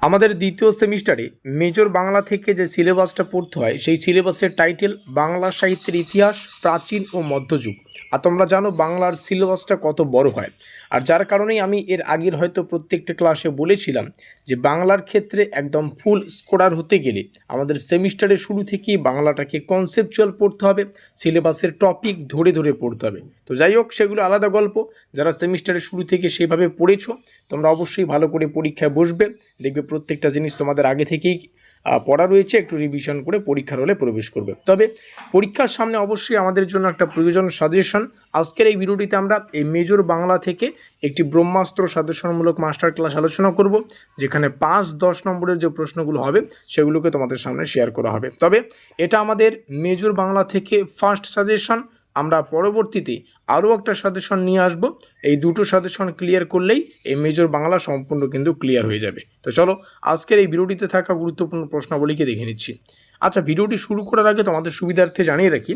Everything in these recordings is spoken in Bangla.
আমাদের দ্বিতীয় সেমিস্টারে মেজর বাংলা থেকে যে সিলেবাসটা পড়তে হয় সেই সিলেবাসের টাইটেল বাংলা সাহিত্যের ইতিহাস প্রাচীন ও মধ্যযুগ। আর তোমরা জানো বাংলার সিলেবাসটা কত বড় হয়, আর যার কারণেই আমি এর আগের হয়তো প্রত্যেকটা ক্লাসে বলেছিলাম যে বাংলার ক্ষেত্রে একদম ফুল স্কোরার হতে গেলে আমাদের সেমিস্টারের শুরু থেকেই বাংলাটাকে কনসেপচুয়াল পড়তে হবে, সিলেবাসের টপিক ধরে ধরে পড়তে হবে। তো যাই হোক, সেগুলো আলাদা গল্প। যারা সেমিস্টারের শুরু থেকে সেভাবে পড়েছো তোমরা অবশ্যই ভালো করে পরীক্ষায় বসবে, দেখবে প্রত্যেকটা জিনিস তোমাদের আগে থেকেই পড়া রয়েছে, একটু রিভিশন করে পরীক্ষার হলে প্রবেশ করবে। তবে পরীক্ষার সামনে অবশ্যই আমাদের জন্য একটা প্রয়োজন সাজেশন। আজকের এই ভিডিওটিতে আমরা এই মেজর বাংলা থেকে একটি ব্রহ্মাস্ত্র সাজেশনমূলক মাস্টার ক্লাস আলোচনা করব, যেখানে 5-10 নম্বরের যে প্রশ্নগুলো হবে সেগুলোকে তোমাদের সামনে শেয়ার করা হবে। তবে এটা আমাদের মেজর বাংলা থেকে ফার্স্ট সাজেশন। আমরা পরবর্তীতে আরও একটা সাজেশন নিয়ে আসব। এই দুটো সাজেশন ক্লিয়ার করলেই এই মেজর বাংলা সম্পূর্ণ কিন্তু ক্লিয়ার হয়ে যাবে। তো চলো আজকের এই ভিডিওটিতে থাকা গুরুত্বপূর্ণ প্রশ্নাবলীকে দেখে নিচ্ছি। আচ্ছা, ভিডিওটি শুরু করার আগে তোমাদের সুবিধার্থে জানিয়ে রাখি,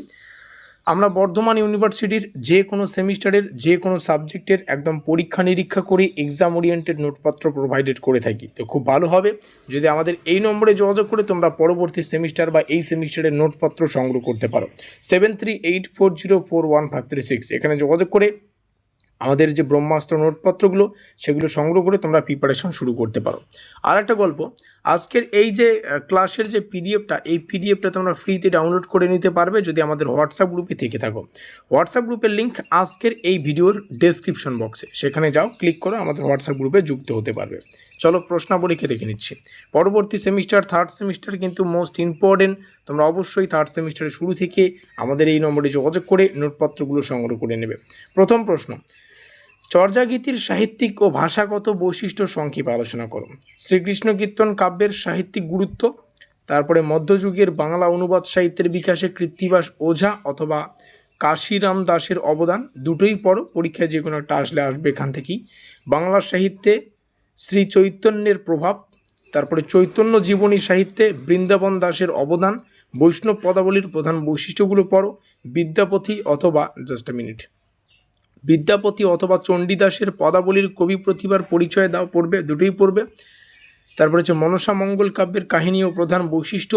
আমরা বর্ধমান ইউনিভার্সিটির যে কোনো সেমিস্টারের যে কোনো সাবজেক্টের একদম পরীক্ষা নিরীক্ষা করে এক্সাম ওরিয়েন্টেড নোটপত্র প্রোভাইডেড করে থাকি। তো খুব ভালো হবে যদি আমাদের এই নম্বরে যোগাযোগ করে তোমরা পরবর্তী সেমিস্টার বা এই সেমিস্টারের নোটপত্র সংগ্রহ করতে পারো। 7384041536 এখানে যোগাযোগ করে আমাদের যে ব্রহ্মাস্ত্র নোটপত্রগুলো সেগুলো সংগ্রহ করে তোমরা প্রিপারেশন শুরু করতে পারো। আর একটা গল্প, আজকের এই যে ক্লাসের যে পিডিএফটা তোমরা ফ্রিতে ডাউনলোড করে নিতে পারবে যদি আমাদের হোয়াটসঅ্যাপ গ্রুপে থেকে থাকো। হোয়াটসঅ্যাপ গ্রুপের লিঙ্ক আজকের এই ভিডিওর ডেসক্রিপশন বক্সে, সেখানে যাও, ক্লিক করো, আমাদের হোয়াটসঅ্যাপ গ্রুপে যুক্ত হতে পারবে। চলো প্রশ্নাবলীকে দেখে নিচ্ছি। পরবর্তী সেমিস্টার থার্ড সেমিস্টার কিন্তু মোস্ট ইম্পর্টেন্ট। তোমরা অবশ্যই থার্ড সেমিস্টারের শুরু থেকে আমাদের এই নম্বরে যোগাযোগ করে নোটপত্রগুলো সংগ্রহ করে নেবে। প্রথম প্রশ্ন, চর্যাগীতির সাহিত্যিক ও ভাষাগত বৈশিষ্ট্য সংক্ষেপে আলোচনা করো। শ্রীকৃষ্ণ কীর্তন কাব্যের সাহিত্যিক গুরুত্ব, তারপরে মধ্যযুগের বাংলা অনুবাদ সাহিত্যের বিকাশে কৃত্তিবাস ওঝা অথবা কাশিরাম দাসের অবদান। দুটোই পড়ো, পরীক্ষায় যে কোনো একটা আসলে আসবে এখান থেকেই। বাংলা সাহিত্যে শ্রী চৈতন্যের প্রভাব, তারপরে চৈতন্য জীবনী সাহিত্যে বৃন্দাবন দাসের অবদান। বৈষ্ণব পদাবলীর প্রধান বৈশিষ্ট্যগুলো পড়ো। বিদ্যাপতি অথবা বিদ্যাপতি অথবা চণ্ডীদাসের পদাবলীর কবি প্রতিভার পরিচয় দাও, পড়বে, দুটোই পড়বে। তারপরে হচ্ছে মনসা মঙ্গল কাব্যের কাহিনী ও প্রধান বৈশিষ্ট্য।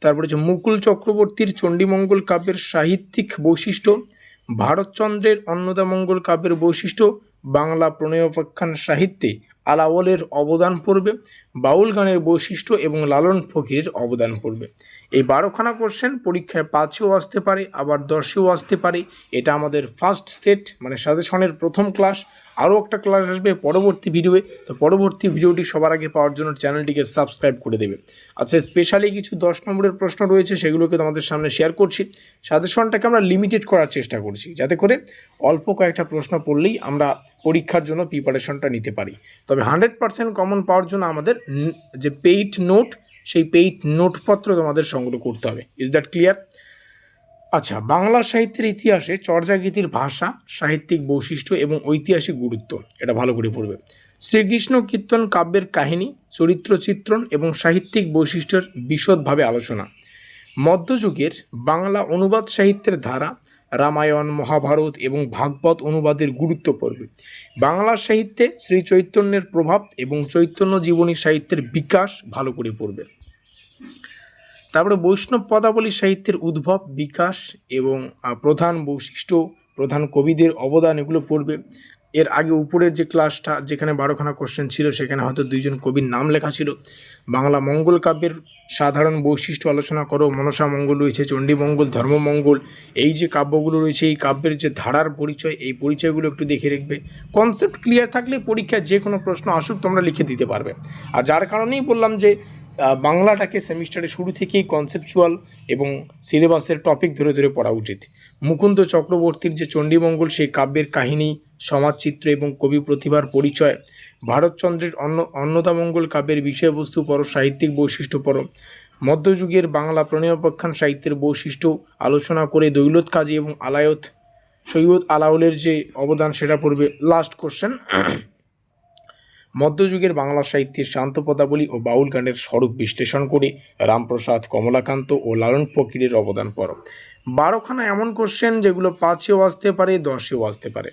তারপরে হচ্ছে মুকুল চক্রবর্তীর চণ্ডীমঙ্গল কাব্যের সাহিত্যিক বৈশিষ্ট্য। ভারতচন্দ্রের অন্নদামঙ্গল কাব্যের বৈশিষ্ট্য। বাংলা প্রণয়োপাখ্যান সাহিত্যে আলাওলের অবদান পড়বে। বাউল গানের বৈশিষ্ট্য এবং লালন ফকিরের অবদান পড়বে। এই 12খানা কোশ্চেন পরীক্ষায় 5-এও আসতে পারে, আবার 10-এও আসতে পারে। এটা আমাদের ফার্স্ট সেট, মানে সাজেশনের প্রথম ক্লাস। আরও একটা ক্লাস আসবে পরবর্তী ভিডিওয়ে। তো পরবর্তী ভিডিওটি সবার আগে পাওয়ার জন্য চ্যানেলটিকে সাবস্ক্রাইব করে দেবে। আচ্ছা, স্পেশালি কিছু 10 নম্বরের প্রশ্ন রয়েছে, সেগুলোকে তোমাদের সামনে শেয়ার করছি। সাজেশনটাকে আমরা লিমিটেড করার চেষ্টা করছি, যাতে করে অল্প কয়েকটা প্রশ্ন পড়লেই আমরা পরীক্ষার জন্য প্রিপারেশনটা নিতে পারি। তবে 100% কমন পাওয়ার জন্য আমাদের যে পেইড নোট, সেই পেইড নোটপত্র তোমাদের সংগ্রহ করতে হবে। Is that clear? আচ্ছা, বাংলা সাহিত্যের ইতিহাসে চর্যাগীতির ভাষা, সাহিত্যিক বৈশিষ্ট্য এবং ঐতিহাসিক গুরুত্ব, এটা ভালো করে পড়বে। শ্রীকৃষ্ণ কীর্তন কাব্যের কাহিনী, চরিত্র চিত্রণ এবং সাহিত্যিক বৈশিষ্ট্যের বিশদভাবে আলোচনা। মধ্যযুগের বাংলা অনুবাদ সাহিত্যের ধারা, রামায়ণ, মহাভারত এবং ভাগবত অনুবাদের গুরুত্ব পড়বে। বাংলা সাহিত্যে শ্রী চৈতন্যের প্রভাব এবং চৈতন্য জীবনী সাহিত্যের বিকাশ ভালো করে পড়বে। তারপরে বৈষ্ণব পদাবলী সাহিত্যের উদ্ভব, বিকাশ এবং প্রধান বৈশিষ্ট্য, প্রধান কবিদের অবদান, এগুলো পড়বে। এর আগে উপরের যে ক্লাসটা যেখানে 12খানা কোশ্চেন ছিল সেখানে হয়তো 2জন কবির নাম লেখা ছিল। বাংলা মঙ্গল কাব্যের সাধারণ বৈশিষ্ট্য আলোচনা করো। মনসা মঙ্গল রয়েছে, চণ্ডীমঙ্গল, ধর্মমঙ্গল, এই যে কাব্যগুলো রয়েছে এই কাব্যের যে ধারার পরিচয়, এই পরিচয়গুলো একটু দেখে রাখবে। কনসেপ্ট ক্লিয়ার থাকলে পরীক্ষায় যে কোনো প্রশ্ন আসুক তোমরা লিখে দিতে পারবে। আর যার কারণেই বললাম যে বাংলাটাকে সেমিস্টারের শুরু থেকেই কনসেপচুয়াল এবং সিলেবাসের টপিক ধরে ধরে পড়া উচিত। মুকুন্দ চক্রবর্তীর যে চণ্ডীমঙ্গল, সেই কাব্যের কাহিনী, সমাজচিত্র এবং কবি প্রতিভার পরিচয়। ভারতচন্দ্রের অন্নদামঙ্গল কাব্যের বিষয়বস্তু পড়ো, সাহিত্যিক বৈশিষ্ট্য পড়ো। মধ্যযুগের বাংলা প্রণয়োপাখ্যান সাহিত্যের বৈশিষ্ট্য আলোচনা করে দৌলত কাজী এবং সৈয়দ আলাওলের যে অবদান সেটা পড়বে। লাস্ট কোশ্চেন, মধ্যযুগের বাংলা সাহিত্যের শান্ত পদাবলী ও বাউল গানের স্বরূপ বিশ্লেষণ করে রামপ্রসাদ, কমলাকান্ত ও লালন ফকিরের অবদান পড়ো। 12খানা এমন কোশ্চেন যেগুলো 5এও আসতে পারে, 10এও আসতে পারে।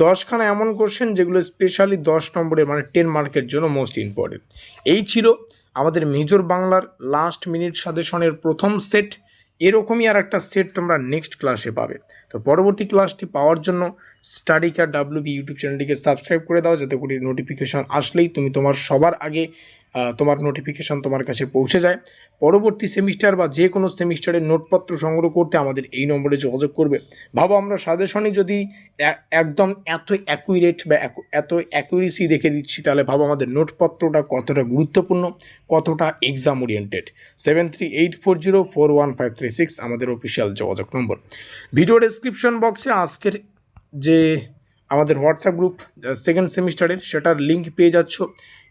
10খানা এমন কোশ্চেন যেগুলো স্পেশালি 10 নম্বরের মানে 10 মার্কের জন্য মোস্ট ইম্পর্টেন্ট। এই ছিল আমাদের মেজর বাংলার লাস্ট মিনিট সাজেশনের প্রথম সেট। এরকমই আর একটা সেট তোমরা নেক্সট ক্লাসে পাবে। তো পরবর্তী ক্লাসটি পাওয়ার জন্য স্টাডি কেয়ার WB ইউটিউব চ্যানেলটিকে সাবস্ক্রাইব করে দাও, যাতে করে নোটিফিকেশন আসলেই তুমি তোমার সবার আগে তোমার নোটিফিকেশন তোমার কাছে পৌঁছে যায়। পরবর্তী সেমিস্টার বা যে কোনো সেমিস্টারের নোটপত্র সংগ্রহ করতে আমাদের এই নম্বরে যোগাযোগ করবে। ভাবো আমরা সাজেশনে যদি একদম এত অ্যাকুরেট বা এত অ্যাকুরেসি দেখে দিচ্ছি, তাহলে ভাবো আমাদের নোটপত্রটা কতটা গুরুত্বপূর্ণ, কতটা এক্সাম ওরিয়েন্টেড। 7384041536 আমাদের অফিসিয়াল যোগাযোগ নম্বর। ভিডিও ডেসক্রিপশন বক্সে আজকের যে আমাদের হোয়াটসঅ্যাপ গ্রুপ সেকেন্ড সেমিস্টারের সেটার লিঙ্ক পেয়ে যাচ্ছ।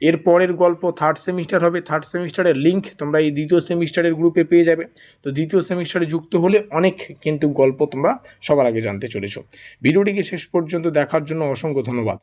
এর পরের গল্প থার্ড সেমিস্টার হবে, থার্ড সেমিস্টারের লিঙ্ক তোমরা এই দ্বিতীয় সেমিস্টারের গ্রুপে পেয়ে যাবে। তো দ্বিতীয় সেমিস্টারে যুক্ত হলে অনেক কিন্তু গল্প তোমরা সবার আগে জানতে চলেছো। ভিডিওটিকে শেষ পর্যন্ত দেখার জন্য অসংখ্য ধন্যবাদ।